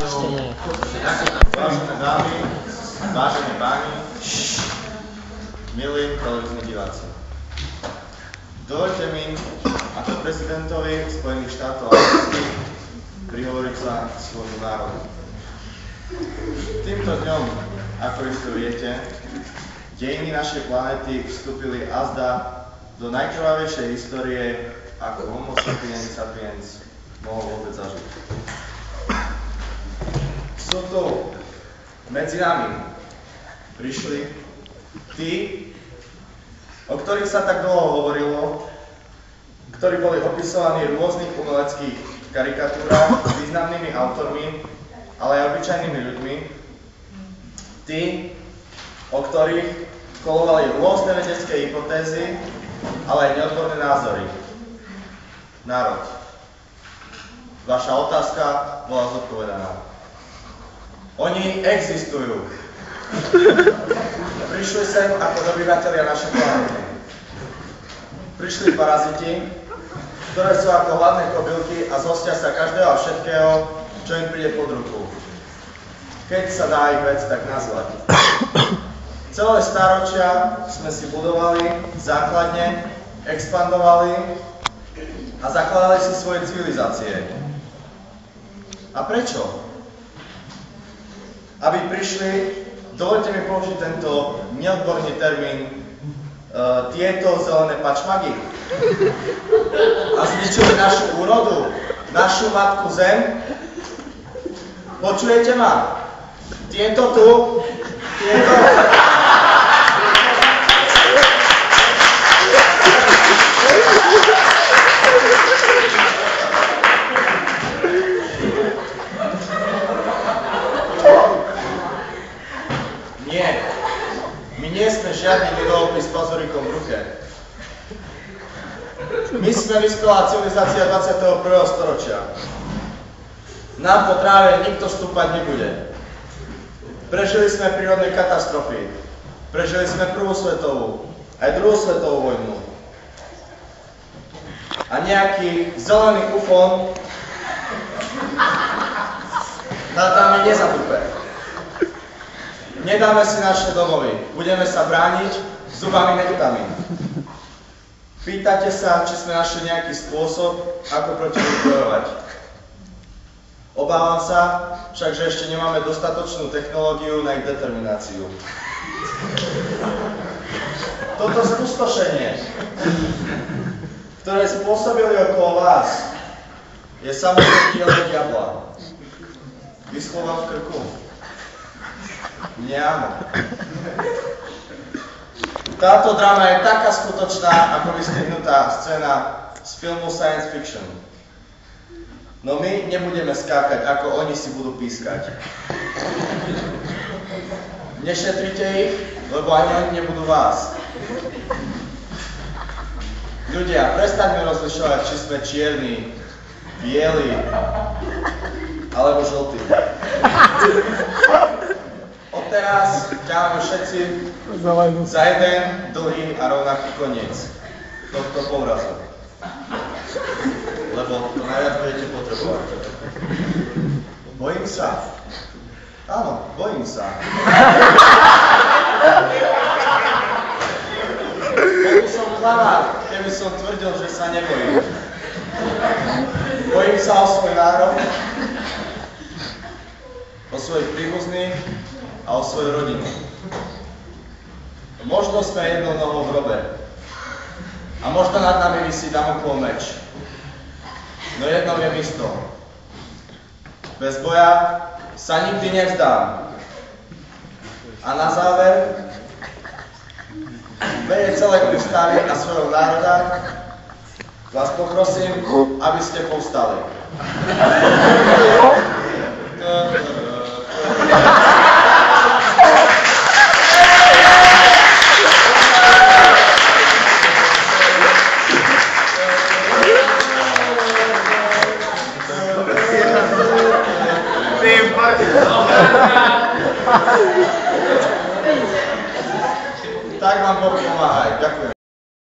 Vážené dámy, vážení páni, milí televízni diváci. Dovoľte mi ako prezidentovi Spojených štátov amerických prihovoriť sa svojmu národu. Týmto dňom, ako isto viete, dejiny našej planéty vstúpili azda do najkrvavejšej histórie, ako Homo sapiens sapiens mohol vôbec zažiť. Sú tu medzi nami prišli tí, o ktorých sa tak dlho hovorilo, ktorí boli opisovaní v rôznych umeleckých karikatúrach s významnými autormi, ale aj obyčajnými ľuďmi. Tí, o ktorých kolovali rôzne vedecké hypotézy, ale aj neodborné názory. Národ. Vaša otázka bola zodpovedaná. Oni existujú. Prišli sem ako dobyvatelia našej planéty. Prišli paraziti, ktoré sú ako hladné kobylky a zhostia sa každého a všetkého, čo im príde pod ruku. Keď sa dá ich vec tak nazvať. Celé stáročia sme si budovali základne, expandovali a zakladali si svoje civilizácie. A prečo? Aby prišli, dovoľte mi použiť tento neodborný termín, tieto zelené pačmagy a zničili našu úrodu, našu matku zem. Počujete ma? Tieto tu, tieto... Nie, my nie sme žiadny ľudovopis s pazurikom v ruke. My sme vyspelá civilizácia 21. storočia. Nám po tráve nikto stúpať nebude. Prežili sme prírodné katastrofy. Prežili sme prvú svetovú, aj druhú svetovú vojnu. A nejaký zelený ufón nad nami nezatúpe. Nedáme si naše domovy, budeme sa brániť zubami nechutami. Pýtate sa, či sme našli nejaký spôsob, ako proti nim bojovať. Obávam sa však, že ešte nemáme dostatočnú technológiu na ich determináciu. Toto spustošenie, ktoré spôsobili okolo vás, je samozrejme dielo diabla. Vyschlo vám v krku? Nie, áno. Táto drama je taká skutočná, ako vystihnutá scéna z filmu science fiction. No my nebudeme skákať, ako oni si budú pískať. Nešetrite ich, lebo ani oni nebudú vás. Ľudia, prestaňme rozlišovať, či sme čierni, bieli, alebo žltí. Odteraz ťaháme všetci za jeden dlhý a rovnaký koniec tohto povrazu. Lebo to najviac budete potrebovať. Bojím sa. Áno, bojím sa. Bol by som klamár, keby som tvrdil, že sa nebojím. Bojím sa o svoj národ, o svojich príbuzných a o svoju rodinu. Možno sme jednou nohou v hrobe a možno nad nami visí Damoklov meč. No jedno je isto. Bez boja sa nikdy nevzdám. A na záver, mene celej ústavy a svojho národa, vás poprosím, aby ste povstali.